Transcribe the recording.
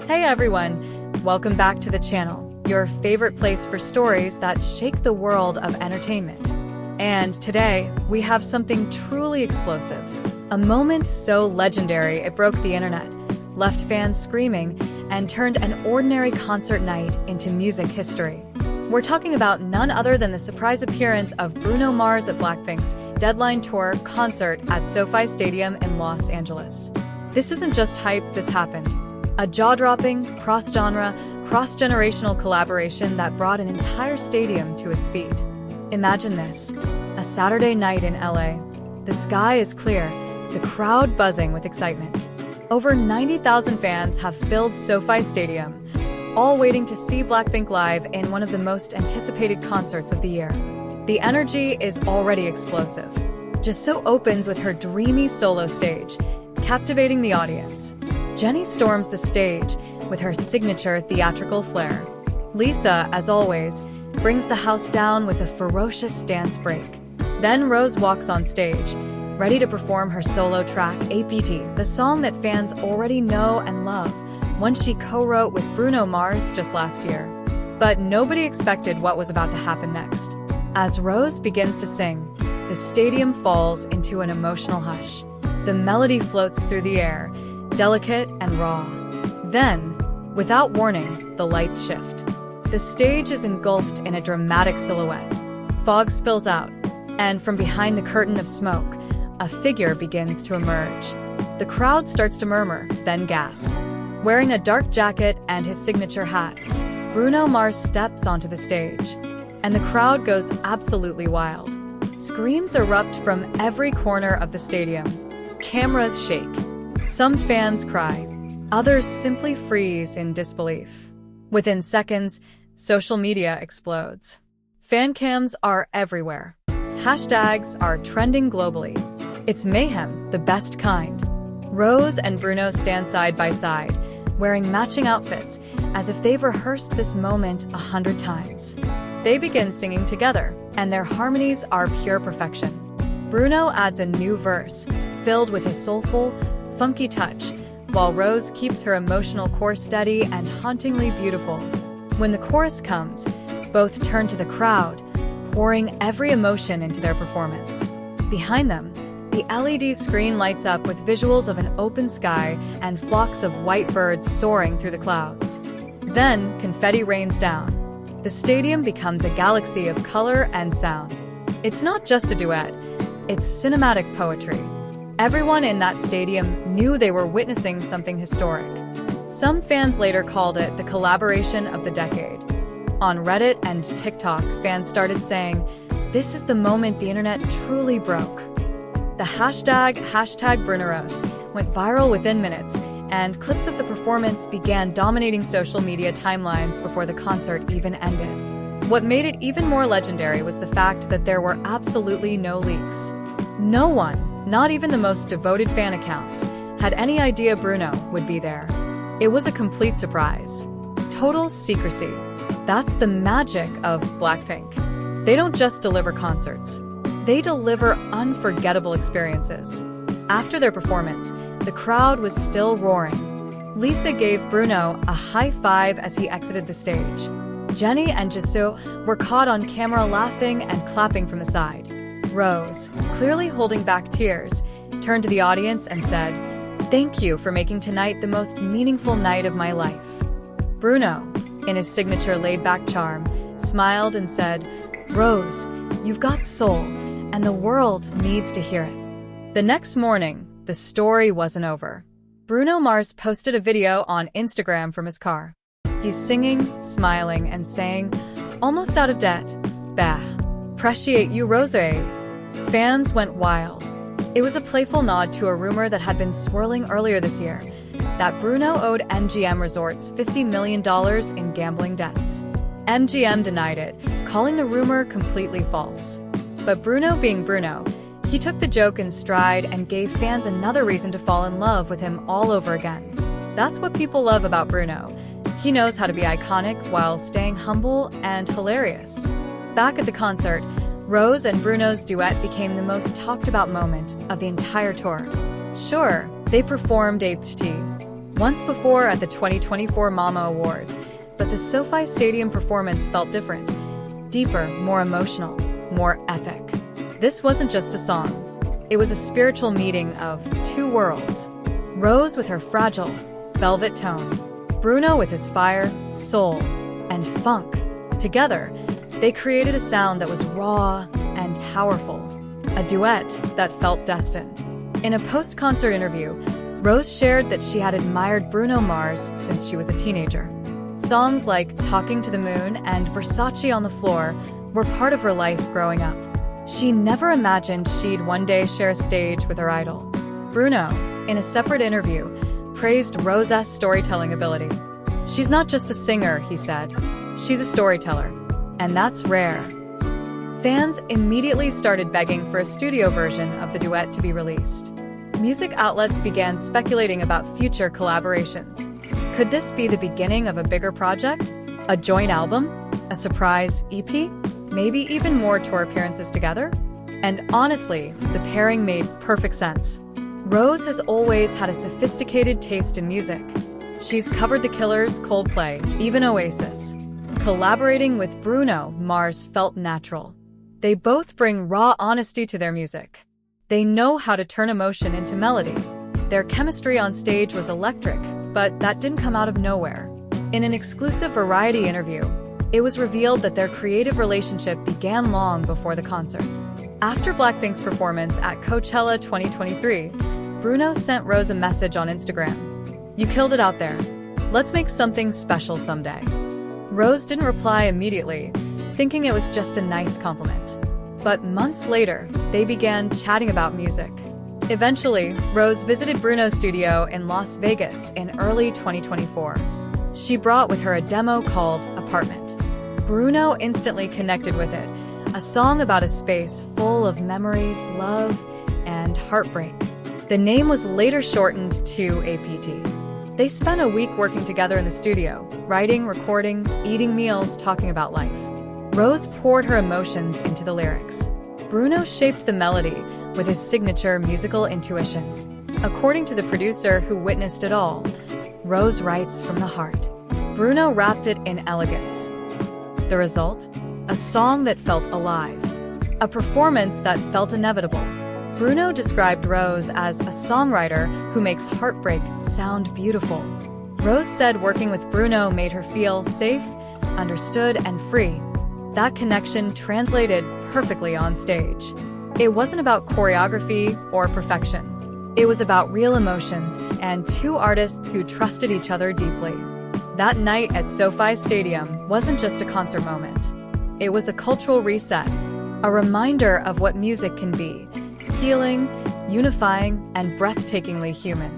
Hey everyone, welcome back to the channel, your favorite place for stories that shake the world of entertainment. And today, we have something truly explosive. A moment so legendary it broke the internet, left fans screaming, and turned an ordinary concert night into music history. We're talking about none other than the surprise appearance of Bruno Mars at BLACKPINK's Deadline Tour concert at SoFi Stadium in Los Angeles. This isn't just hype, this happened. A jaw-dropping, cross-genre, cross-generational collaboration that brought an entire stadium to its feet. Imagine this, a Saturday night in LA. The sky is clear, the crowd buzzing with excitement. Over 90,000 fans have filled SoFi Stadium, all waiting to see BLACKPINK live in one of the most anticipated concerts of the year. The energy is already explosive. Jisoo opens with her dreamy solo stage, captivating the audience. Jennie storms the stage with her signature theatrical flair. Lisa, as always, brings the house down with a ferocious dance break. Then Rose walks on stage, ready to perform her solo track, APT, the song that fans already know and love, one she co-wrote with Bruno Mars just last year. But nobody expected what was about to happen next. As Rose begins to sing, the stadium falls into an emotional hush. The melody floats through the air, delicate and raw. Then, without warning, the lights shift. The stage is engulfed in a dramatic silhouette. Fog spills out, and from behind the curtain of smoke, a figure begins to emerge. The crowd starts to murmur, then gasp. Wearing a dark jacket and his signature hat, Bruno Mars steps onto the stage, and the crowd goes absolutely wild. Screams erupt from every corner of the stadium. Cameras shake. Some fans cry, others simply freeze in disbelief. Within seconds, social media explodes. Fan cams are everywhere. Hashtags are trending globally. It's mayhem, the best kind. Rose and Bruno stand side by side, wearing matching outfits, as if they've rehearsed this moment 100 times. They begin singing together, and their harmonies are pure perfection. Bruno adds a new verse, filled with his soulful, funky touch, while Rose keeps her emotional chorus steady and hauntingly beautiful. When the chorus comes, both turn to the crowd, pouring every emotion into their performance. Behind them, the LED screen lights up with visuals of an open sky and flocks of white birds soaring through the clouds. Then, confetti rains down. The stadium becomes a galaxy of color and sound. It's not just a duet, it's cinematic poetry. Everyone in that stadium knew they were witnessing something historic. Some fans later called it the collaboration of the decade. On Reddit and TikTok, fans started saying, "This is the moment the internet truly broke." The hashtag #BrunoRose went viral within minutes, and clips of the performance began dominating social media timelines before the concert even ended. What made it even more legendary was the fact that there were absolutely no leaks. No one, not even the most devoted fan accounts, had any idea Bruno would be there. It was a complete surprise. Total secrecy. That's the magic of BLACKPINK. They don't just deliver concerts. They deliver unforgettable experiences. After their performance, the crowd was still roaring. Lisa gave Bruno a high five as he exited the stage. Jennie and Jisoo were caught on camera laughing and clapping from the side. Rose, clearly holding back tears, turned to the audience and said, "Thank you for making tonight the most meaningful night of my life." Bruno, in his signature laid-back charm, smiled and said, "Rose, you've got soul, and the world needs to hear it." The next morning, the story wasn't over. Bruno Mars posted a video on Instagram from his car. He's singing, smiling, and saying, "Almost out of debt. Bah. Appreciate you, Rosé." Fans went wild. It was a playful nod to a rumor that had been swirling earlier this year, that Bruno owed MGM Resorts $50 million in gambling debts. MGM denied it, calling the rumor completely false. But Bruno being Bruno, he took the joke in stride and gave fans another reason to fall in love with him all over again. That's what people love about Bruno. He knows how to be iconic while staying humble and hilarious. Back at the concert, Rose and Bruno's duet became the most talked about moment of the entire tour. Sure, they performed APT, once before at the 2024 Mama Awards, but the SoFi Stadium performance felt different. Deeper, more emotional, more epic. This wasn't just a song. It was a spiritual meeting of two worlds. Rose with her fragile, velvet tone. Bruno with his fire, soul, and funk. Together, they created a sound that was raw and powerful. A duet that felt destined. In a post-concert interview, Rose shared that she had admired Bruno Mars since she was a teenager. Songs like Talking to the Moon and Versace on the Floor were part of her life growing up. She never imagined she'd one day share a stage with her idol. Bruno, in a separate interview, praised Rose's storytelling ability. "She's not just a singer," he said. "She's a storyteller. And that's rare." Fans immediately started begging for a studio version of the duet to be released. Music outlets began speculating about future collaborations. Could this be the beginning of a bigger project? A joint album? A surprise EP? Maybe even more tour appearances together? And honestly, the pairing made perfect sense. Rose has always had a sophisticated taste in music. She's covered The Killers, Coldplay, even Oasis. Collaborating with Bruno Mars felt natural. They both bring raw honesty to their music. They know how to turn emotion into melody. Their chemistry on stage was electric, but that didn't come out of nowhere. In an exclusive Variety interview, it was revealed that their creative relationship began long before the concert. After BLACKPINK's performance at Coachella 2023, Bruno sent Rose a message on Instagram. "You killed it out there. Let's make something special someday." Rose didn't reply immediately, thinking it was just a nice compliment. But months later, they began chatting about music. Eventually, Rose visited Bruno's studio in Las Vegas in early 2024. She brought with her a demo called Apartment. Bruno instantly connected with it, a song about a space full of memories, love, and heartbreak. The name was later shortened to APT. They spent a week working together in the studio, writing, recording, eating meals, talking about life. Rose poured her emotions into the lyrics. Bruno shaped the melody with his signature musical intuition. According to the producer who witnessed it all, Rose writes from the heart. Bruno wrapped it in elegance. The result? A song that felt alive. A performance that felt inevitable. Bruno described Rose as a songwriter who makes heartbreak sound beautiful. Rose said working with Bruno made her feel safe, understood, and free. That connection translated perfectly on stage. It wasn't about choreography or perfection. It was about real emotions and two artists who trusted each other deeply. That night at SoFi Stadium wasn't just a concert moment. It was a cultural reset, a reminder of what music can be: healing, unifying, and breathtakingly human.